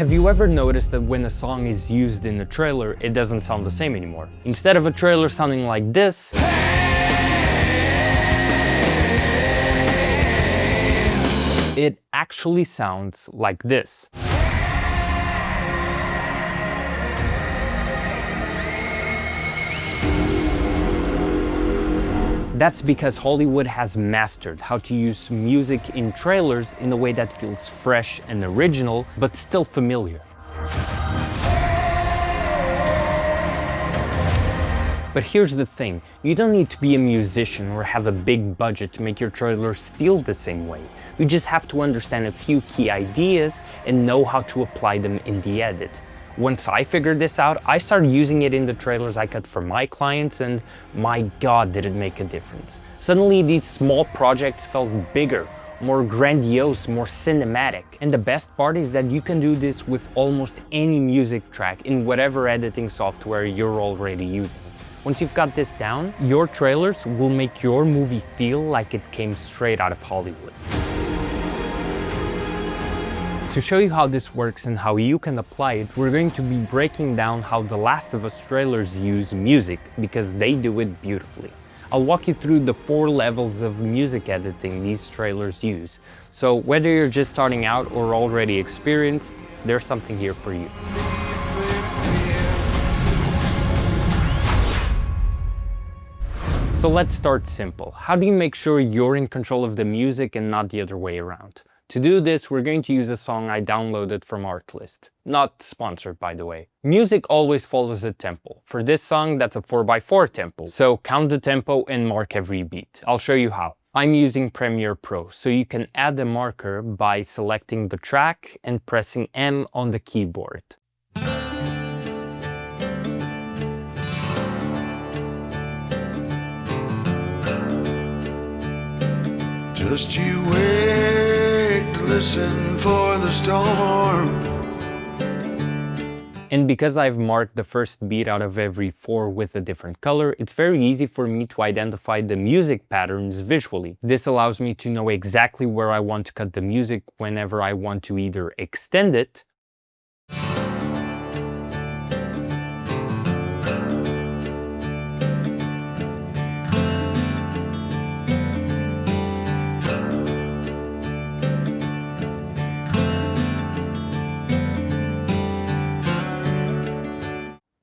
Have you ever noticed that when a song is used in a trailer, it doesn't sound the same anymore? Instead of a trailer sounding like this, it actually sounds like this. That's because Hollywood has mastered how to use music in trailers in a way that feels fresh and original, but still familiar. But here's the thing, you don't need to be a musician or have a big budget to make your trailers feel the same way. You just have to understand a few key ideas and know how to apply them in the edit. Once I figured this out, I started using it in the trailers I cut for my clients, and my God, did it make a difference. Suddenly these small projects felt bigger, more grandiose, more cinematic. And the best part is that you can do this with almost any music track in whatever editing software you're already using. Once you've got this down, your trailers will make your movie feel like it came straight out of Hollywood. To show you how this works and how you can apply it, we're going to be breaking down how The Last of Us trailers use music, because they do it beautifully. I'll walk you through the 4 levels of music editing these trailers use. So whether you're just starting out or already experienced, there's something here for you. So let's start simple. How do you make sure you're in control of the music and not the other way around? To do this, we're going to use a song I downloaded from Artlist. Not sponsored, by the way. Music always follows a tempo. For this song, that's a 4x4 tempo. So count the tempo and mark every beat. I'll show you how. I'm using Premiere Pro, so you can add a marker by selecting the track and pressing M on the keyboard. Just you wait, listen for the storm. And because I've marked the first beat out of every 4 with a different color, it's very easy for me to identify the music patterns visually. This allows me to know exactly where I want to cut the music whenever I want to either extend it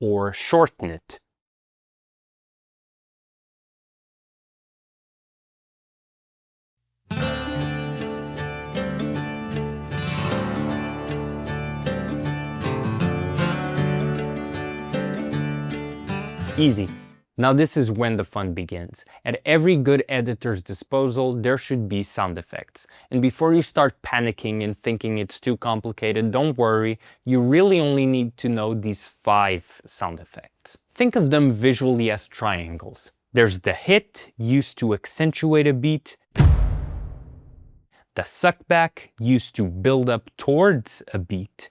or shorten it. Easy. Now this is when the fun begins. At every good editor's disposal, there should be sound effects. And before you start panicking and thinking it's too complicated, don't worry, you really only need to know these 5 sound effects. Think of them visually as triangles. There's the hit, used to accentuate a beat. The suck back, used to build up towards a beat.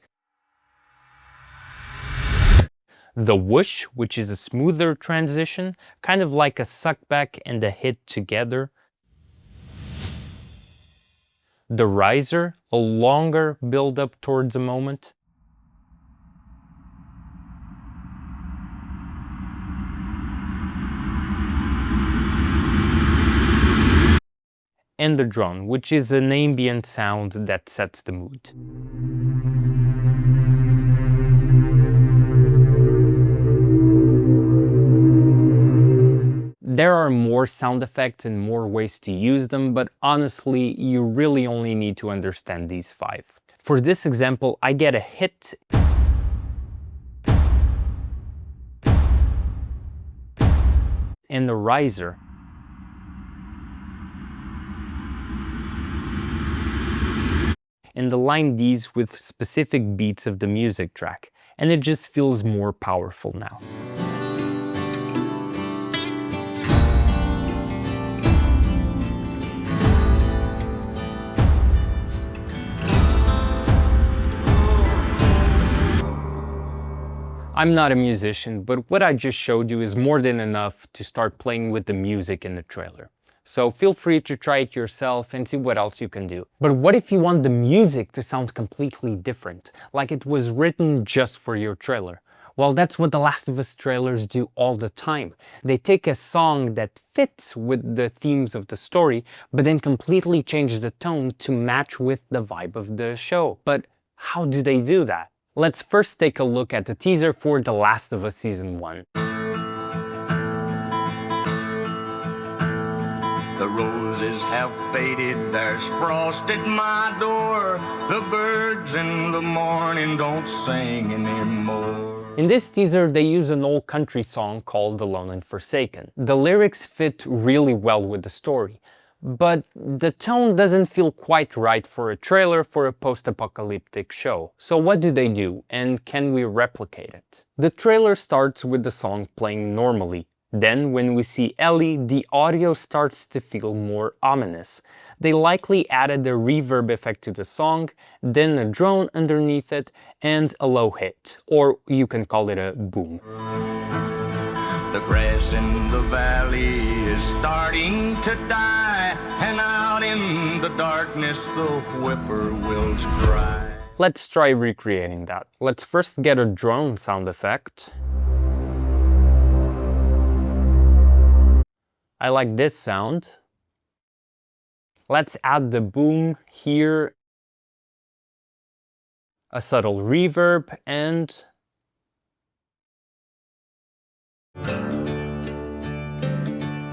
The whoosh, which is a smoother transition, kind of like a suck back and a hit together. The riser, a longer build up towards a moment. And the drone, which is an ambient sound that sets the mood. There are more sound effects and more ways to use them, but honestly, you really only need to understand these 5. For this example, I get a hit and a riser. And align these with specific beats of the music track, and it just feels more powerful now. I'm not a musician, but what I just showed you is more than enough to start playing with the music in the trailer. So feel free to try it yourself and see what else you can do. But what if you want the music to sound completely different, like it was written just for your trailer? Well, that's what The Last of Us trailers do all the time. They take a song that fits with the themes of the story, but then completely change the tone to match with the vibe of the show. But how do they do that? Let's first take a look at the teaser for The Last of Us Season 1. The roses have faded, there's frost at my door. The birds in the morning don't sing anymore. In this teaser, they use an old country song called Alone and Forsaken. The lyrics fit really well with the story, but the tone doesn't feel quite right for a trailer for a post-apocalyptic show. So what do, and can we replicate it? The trailer starts with the song playing normally. Then, when we see Ellie, the audio starts to feel more ominous. They likely added a reverb effect to the song, then a drone underneath it, and a low hit, or you can call it a boom. The grass in the valley is starting to die, and out in the darkness the whippoorwills cry. Let's try recreating that. Let's first get a drone sound effect. I like this sound. Let's add the boom here, a subtle reverb, and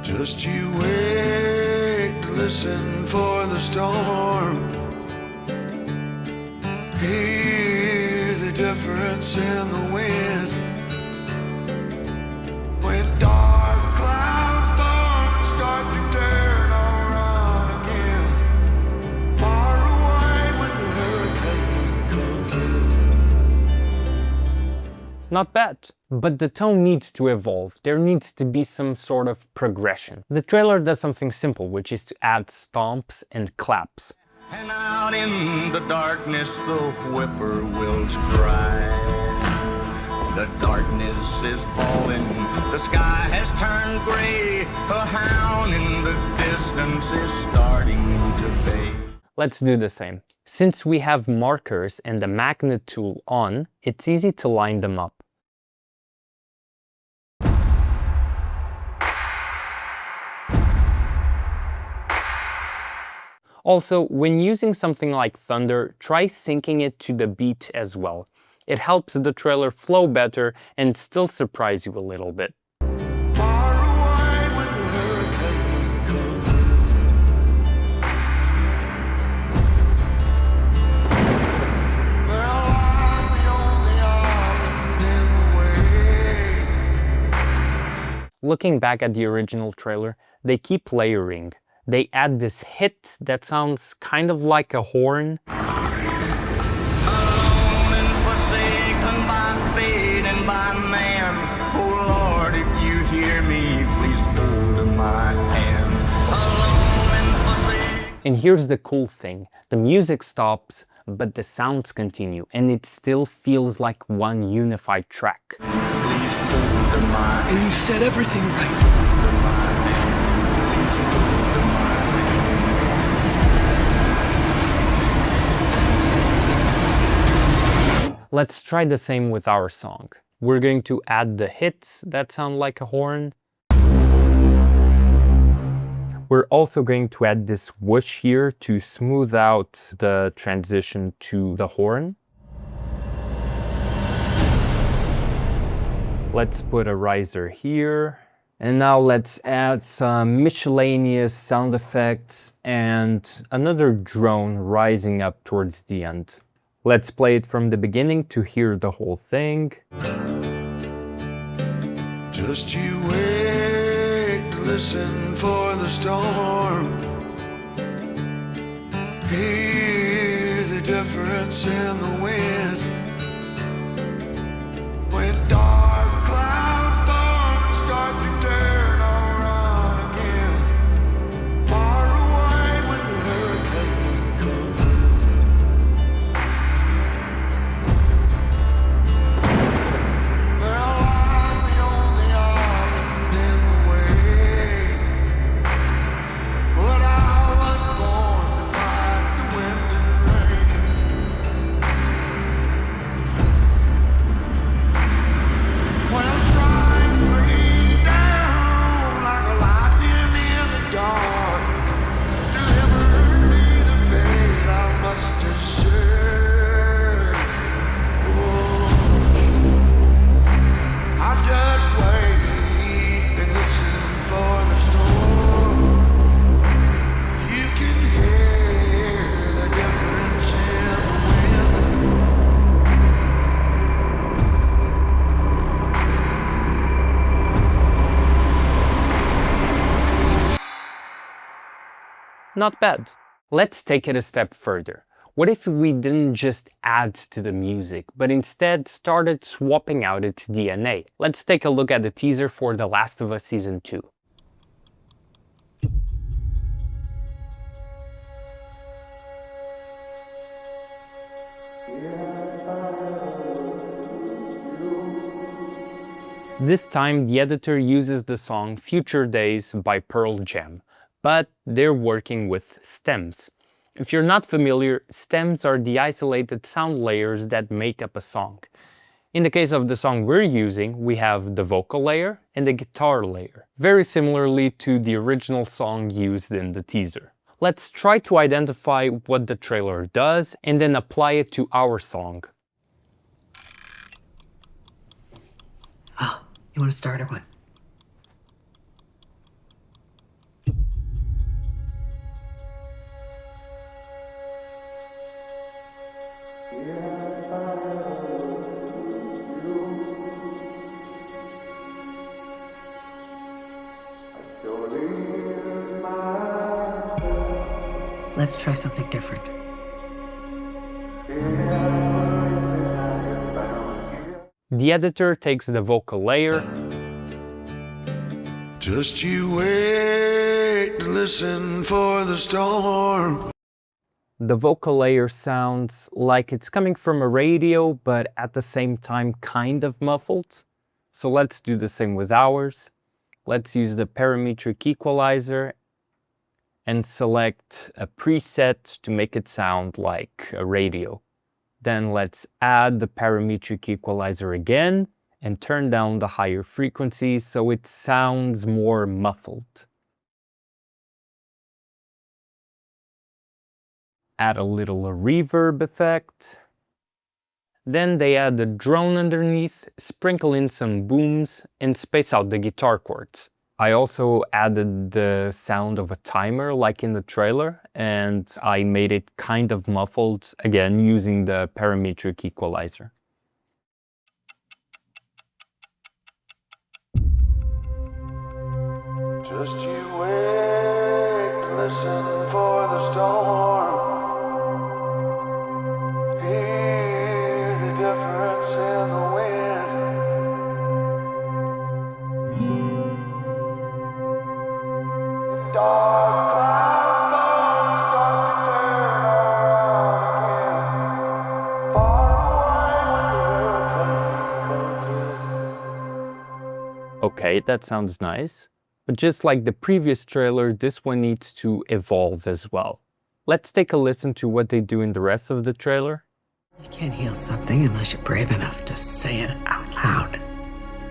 just you wait, listen for the storm. Hear the difference in the wind. When dark clouds form and start to turn around again. Far away when the hurricane comes in. not bad. But the tone needs to evolve. There needs to be some sort of progression. The trailer does something simple, which is to add stomps and claps. And out in the darkness the whippoorwills cry. The darkness is falling, the sky has turned gray. A hound in the distance is starting to bay. Let's do the same. Since we have markers and the magnet tool on, it's easy to line them up. Also, when using something like thunder, try syncing it to the beat as well. It helps the trailer flow better and still surprise you a little bit. Far away when the hurricane comes in. Well, I'm the only island in the way. Looking back at the original trailer, they keep layering. They add this hit that sounds kind of like a horn. Alone and forsaken by fate and by man. Oh Lord, if you hear me, please hold my hand. Alone and forsaken. And here's the cool thing. The music stops, but the sounds continue, and it still feels like one unified track. Please hold my hand. And you said everything right. Let's try the same with our song. We're going to add the hits that sound like a horn. We're also going to add this whoosh here to smooth out the transition to the horn. Let's put a riser here. And now let's add some miscellaneous sound effects and another drone rising up towards the end. Let's play it from the beginning to hear the whole thing. Just you wait, listen for the storm. Hear the difference in the wind. When dark clouds form and start to turn around again. Far away when the hurricane comes in. Well, I'm the only island in the way. Not bad. Let's take it a step further. What if we didn't just add to the music, but instead started swapping out its DNA? Let's take a look at the teaser for The Last of Us Season 2. This time, the editor uses the song Future Days by Pearl Jam, but they're working with stems. If you're not familiar, stems are the isolated sound layers that make up a song. In the case of the song we're using, we have the vocal layer and the guitar layer, very similarly to the original song used in the teaser. Let's try to identify what the trailer does and then apply it to our song. Oh, you want to start or what? Let's try something different. The editor takes the vocal layer, Just you wait to listen for the storm. the vocal layer sounds like it's coming from a radio, but at the same time kind of muffled. So let's do the same with ours. Let's use the parametric equalizer and select a preset to make it sound like a radio. Then let's add the parametric equalizer again and turn down the higher frequency so it sounds more muffled. Add a little reverb effect. Then they add the drone underneath, sprinkle in some booms, and space out the guitar chords. I also added the sound of a timer like in the trailer, and I made it kind of muffled, again using the parametric equalizer. Just you wait to listen for the storm. Hear the difference in the wind. Dark clouds start to turn around again. Far away when the hurricane comes in. Okay, that sounds nice. But just like the previous trailer, this one needs to evolve as well. Let's take a listen to what they do in the rest of the trailer. You can't heal something unless you're brave enough to say it out loud.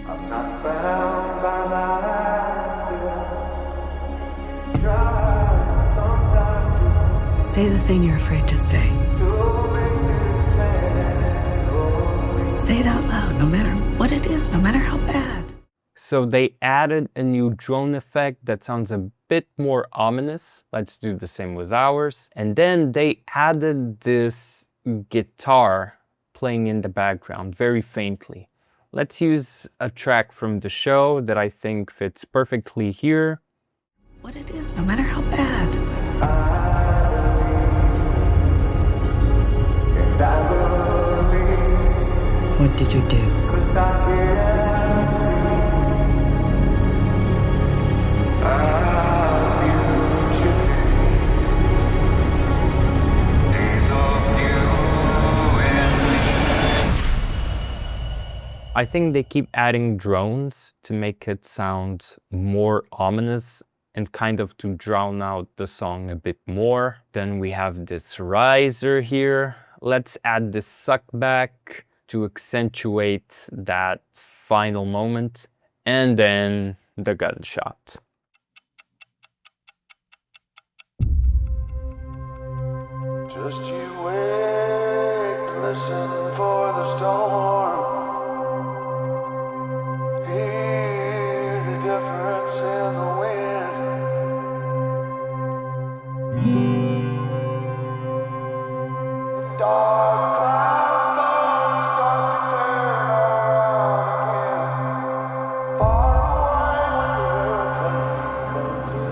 I'm not bound by my try sometimes Say the thing you're afraid to say. to make this man go away. Say it out loud, no matter what it is, no matter how bad. So they added a new drone effect that sounds a bit more ominous. Let's do the same with ours. And then they added this guitar playing in the background very faintly. Let's use a track from the show that I think fits perfectly here. What it is, no matter how bad. What did you do? I think they keep adding drones to make it sound more ominous and kind of to drown out the song a bit more. Then we have this riser here. Let's add this suck back to accentuate that final moment. And then the gunshot. Just you wait to listen for the storm. Hear the difference in the wind. Dark clouds start to turn around again. Far away when the hurricane comes in.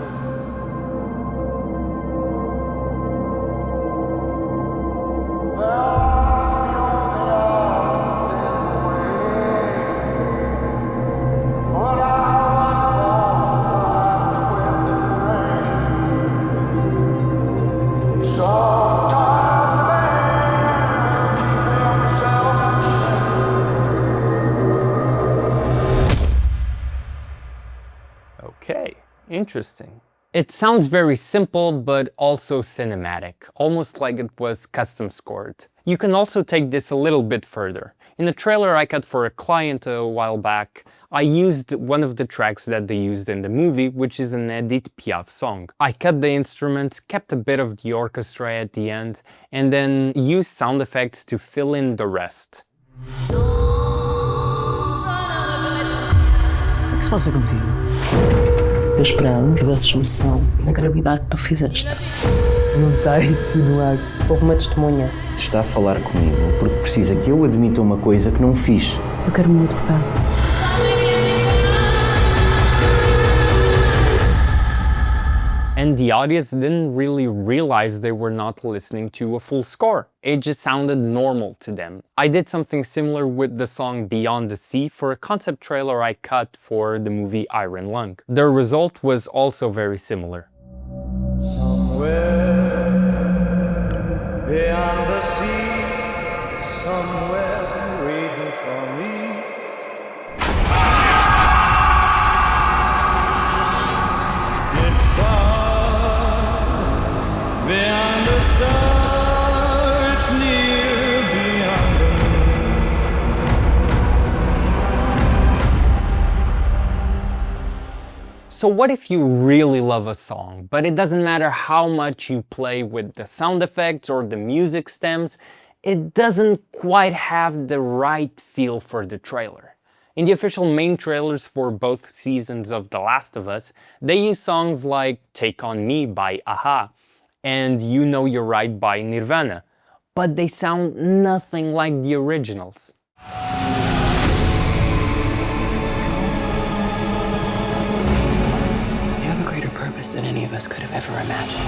Interesting. It sounds very simple, but also cinematic, almost like it was custom scored. You can also take this a little bit further. In a trailer I cut for a client a while back, I used one of the tracks that they used in the movie, which is an Edith Piaf song. I cut the instruments, kept a bit of the orchestra at the end, and then used sound effects to fill in the rest. O que se passa contigo? Eu esperava que tivesses noção da gravidade que tu fizeste. Não está a insinuar. Houve uma testemunha. Está a falar comigo porque precisa que eu admita uma coisa que não fiz. Eu quero um advogado. And the audience didn't really realize they were not listening to a full score. It just sounded normal to them. I did something similar with the song Beyond the Sea for a concept trailer I cut for the movie Iron Lung. The result was also very similar. Somewhere beyond the sea, somewhere waiting for me. It's far beyond the star, it's near beyond the So what if you really love a song, but it doesn't matter how much you play with the sound effects or the music stems, it doesn't quite have the right feel for the trailer. In the official main trailers for both seasons of The Last of Us, they use songs like Take On Me by a-ha and You Know You're Right by Nirvana, but they sound nothing like the originals. You have a greater purpose than any of us could have ever imagined.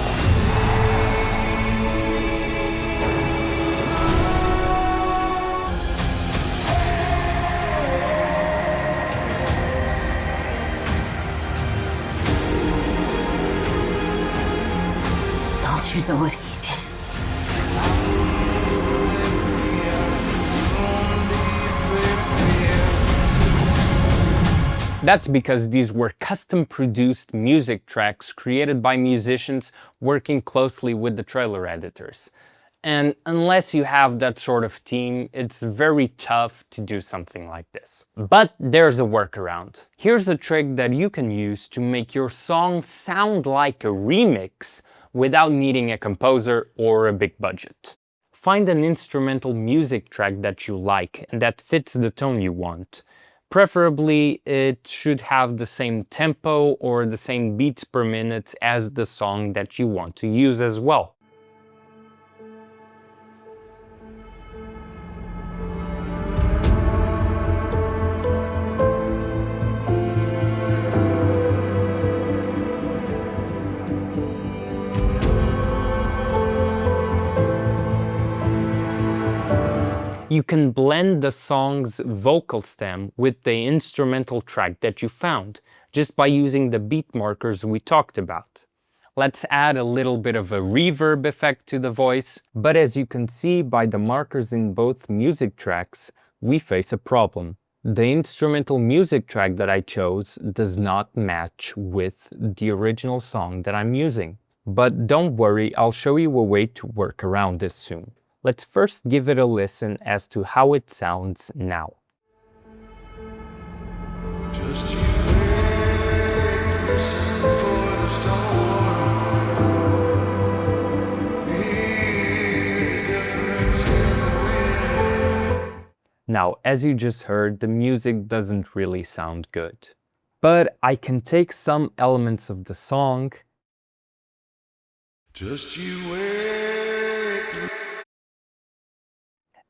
Don't you know what he did? That's because these were custom-produced music tracks created by musicians working closely with the trailer editors. And unless you have that sort of team, it's very tough to do something like this. But there's a workaround. Here's a trick that you can use to make your song sound like a remix without needing a composer or a big budget. Find an instrumental music track that you like and that fits the tone you want. Preferably, it should have the same tempo or the same beats per minute as the song that you want to use as well. You can blend the song's vocal stem with the instrumental track that you found, just by using the beat markers we talked about. Let's add a little bit of a reverb effect to the voice, but as you can see by the markers in both music tracks, we face a problem. The instrumental music track that I chose does not match with the original song that I'm using. But don't worry, I'll show you a way to work around this soon. Let's first give it a listen as to how it sounds now. Just you wait, listen for the storm. Hear the difference in the wind. Now, as you just heard, the music doesn't really sound good. But I can take some elements of the song Just you wait.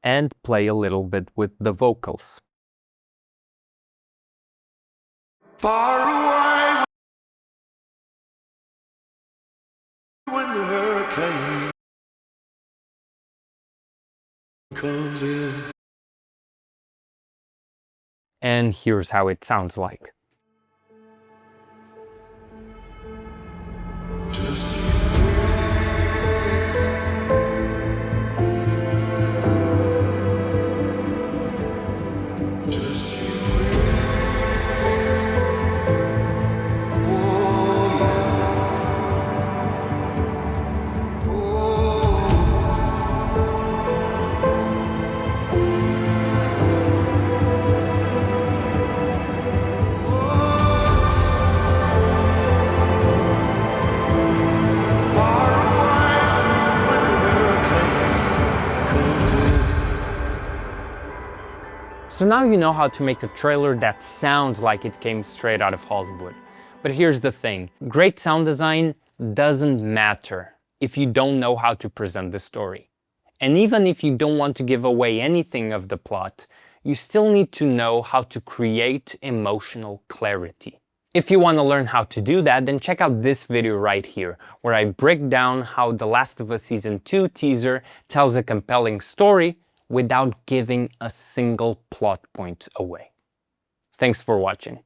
and play a little bit with the vocals. Far away when the hurricane comes in. And here's how it sounds like. Just you just you wait. Oh, So now you know how to make a trailer that sounds like it came straight out of Hollywood. But here's the thing, great sound design doesn't matter if you don't know how to present the story. And even if you don't want to give away anything of the plot, you still need to know how to create emotional clarity. If you want to learn how to do that, then check out this video right here, where I break down how The Last of Us Season 2 teaser tells a compelling story without giving a single plot point away. Thanks for watching.